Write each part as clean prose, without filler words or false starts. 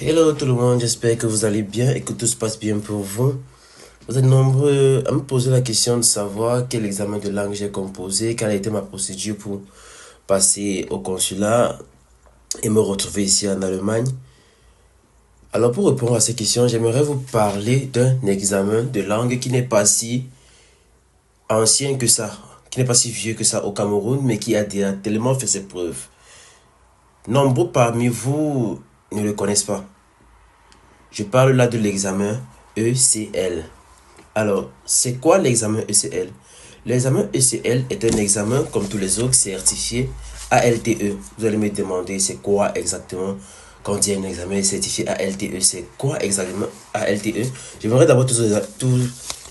Hello tout le monde, j'espère que vous allez bien et que tout se passe bien pour vous. Vous êtes nombreux à me poser la question de savoir quel examen de langue j'ai composé, quelle a été ma procédure pour passer au consulat et me retrouver ici en Allemagne. Alors pour répondre à ces questions, j'aimerais vous parler d'un examen de langue qui n'est pas si ancien que ça, qui n'est pas si vieux que ça au Cameroun, mais qui a déjà tellement fait ses preuves. Nombreux parmi vous ne le connaissent pas. Je parle là de l'examen ECL. Alors, c'est quoi l'examen ECL? L'examen ECL est un examen, comme tous les autres, certifié ALTE. Vous allez me demander c'est quoi exactement quand on dit un examen certifié ALTE, c'est quoi exactement ALTE? J'aimerais d'abord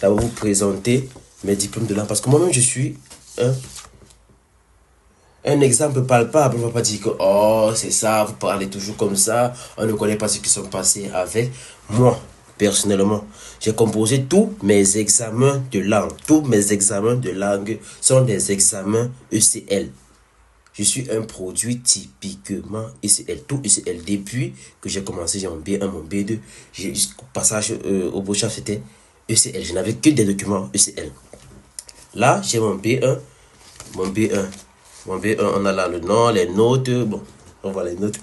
d'abord vous présenter mes diplômes de langue parce que moi-même je suis un exemple palpable. On ne va pas dire que oh c'est ça, vous parlez toujours comme ça, on ne connaît pas ce qui sont passés avec moi. Personnellement, j'ai composé tous mes examens de langue. Tous mes examens de langue sont des examens ECL. Je suis un produit typiquement ECL. Tout ECL. Depuis que j'ai commencé, j'ai mon B1, mon B2. Jusqu'au passage au Beauchamp, c'était ECL. Je n'avais que des documents ECL. Là, j'ai mon B1. Mon B1. Mon B1, on a là le nom, les notes. Bon, on voit les notes.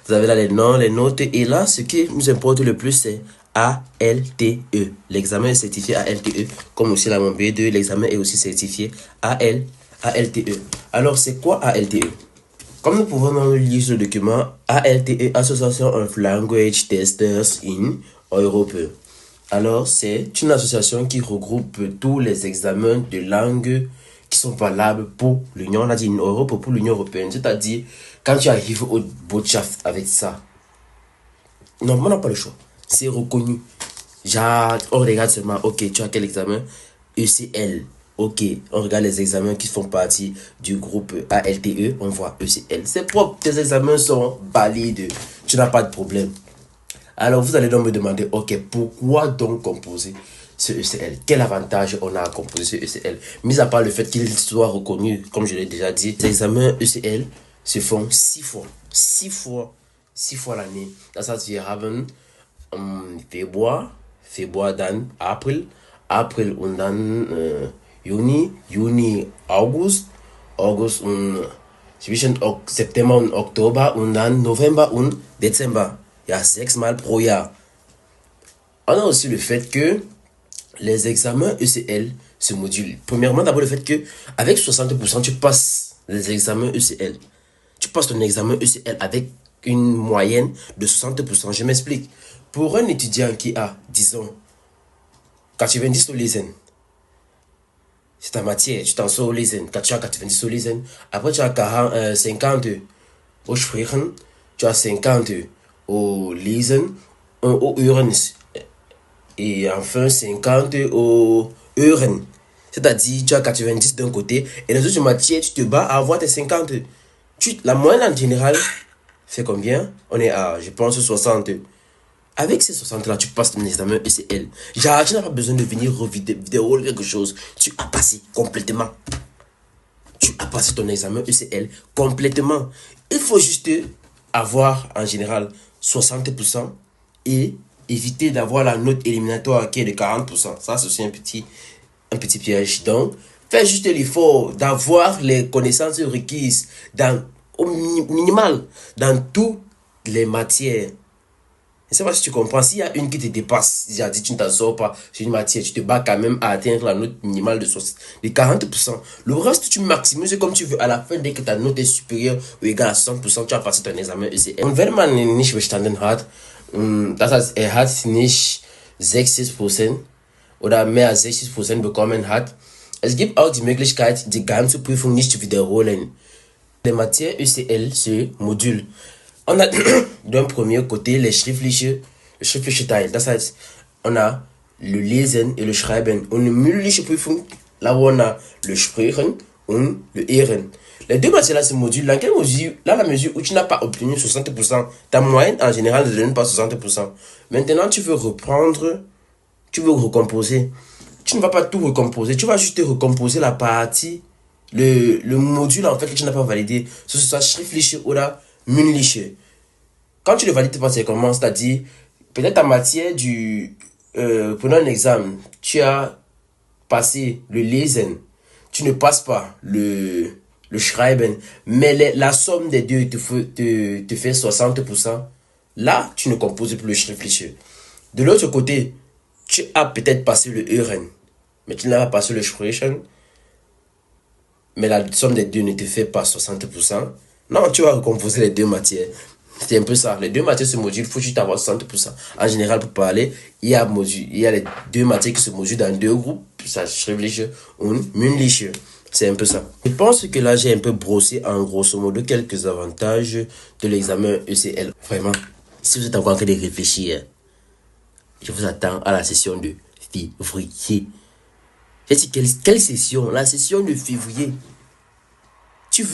Vous avez là les noms, les notes. Et là, ce qui nous importe le plus, c'est ALTE. L'examen est certifié ALTE. Comme aussi là, mon B2, l'examen est aussi certifié ALTE. Alors, c'est quoi ALTE? Comme nous pouvons dans lire le document, ALTE, Association of Language Testers in Europe. Alors, c'est une association qui regroupe tous les examens de langue qui sont valables pour l'Union. On a dit une Europe pour l'Union européenne. C'est-à-dire, quand tu arrives au Botschaft avec ça, non, on n'a pas le choix. C'est reconnu. Genre, on regarde seulement, ok, tu as quel examen? ECL. Ok, on regarde les examens qui font partie du groupe ALTE, on voit ECL. C'est propre, tes examens sont valides. Tu n'as pas de problème. Alors, vous allez donc me demander, ok, pourquoi donc composer ce ECL? Quel avantage on a à composer ce ECL? Mis à part le fait qu'il soit reconnu, comme je l'ai déjà dit, les examens ECL se font 6 fois. 6 fois l'année. Das heißt, wir haben Februar dann April und dann Juni, August und zwischen September und Oktober und dann November und Dezember. Il y a 6 mal pro Jahr. On a aussi le fait que les examens ECL se modulent. Premièrement, d'abord le fait que avec 60%, tu passes les examens ECL. Tu passes ton examen ECL avec une moyenne de 60%. Je m'explique. Pour un étudiant qui a, disons, 90 au lesen, c'est ta matière, tu t'en sors au lesen. Quand tu as 90 au lesen, après tu as 50 au sprechen, tu as 50 au lesen, au hören et enfin 50 au hören. C'est-à-dire, tu as 90 d'un côté et les autres matières, tu te bats à avoir tes 50. La moyenne en général fait combien? On est à, je pense, 60. Avec ces 60-là, tu passes ton examen ECL. Genre, tu n'as pas besoin de venir vidéo quelque chose. Tu as passé complètement. Tu as passé ton examen ECL complètement. Il faut juste avoir en général 60% et éviter d'avoir la note éliminatoire qui est de 40%. Ça, c'est aussi un petit piège. Donc, fais juste l'effort d'avoir les connaissances requises au minimal dans toutes les matières. Je ne sais pas si tu comprends. S'il y a une qui te dépasse, si dit tu ne t'en sors pas sur une matière, tu te bats quand même à atteindre la note minimale de 40%. Le reste, tu maximises comme tu veux. À la fin, dès que ta note est supérieure ou égale à 60%, tu as passé ton examen ECL. Und wenn man nicht bestanden hat, das heißt, hat nicht 60% oder mehr als 60% bekommen hat, es gibt auch die Möglichkeit, die ganze Prüfung nicht zu wiederholen. Les matières ECL se modulent. On a d'un premier côté les schriftliche Teil. Das heißt, on a le Lesen et le Schreiben. Und une mündliche Prüfung, là où on a le Sprechen und le Hören. Les deux matières-là se modulent. Dans quelle mesure? Là, la mesure où tu n'as pas obtenu 60%, ta moyenne en général ne donne pas 60%. Maintenant, tu veux reprendre, tu veux recomposer. Tu ne vas pas tout recomposer. Tu vas juste recomposer la partie, le module en fait que tu n'as pas validé. Ce soit schriftliche oder mündliche. Quand tu ne valides pas tes commences, c'est-à-dire, peut-être en matière du... prenons un exemple. Tu as passé le Lesen. Tu ne passes pas le Schreiben. Mais la somme des deux te fait 60%. Là, tu ne composes plus le Schriftliche. De l'autre côté, tu as peut-être passé le Euren. Mais tu n'as pas passé le Sprechen. Mais la somme des deux ne te fait pas 60%. Non, tu vas recomposer les deux matières. C'est un peu ça. Les deux matières se modulent, il faut juste avoir 60%. En général, pour parler, il y a les deux matières qui se modulent dans deux groupes. Ça, Schriftliche und Mündliche. C'est un peu ça. Je pense que là, j'ai un peu brossé en grosso modo quelques avantages de l'examen ECL. Vraiment, si vous êtes encore en train de réfléchir, je vous attends à la session de février. J'ai dit, quelle session? La session de février.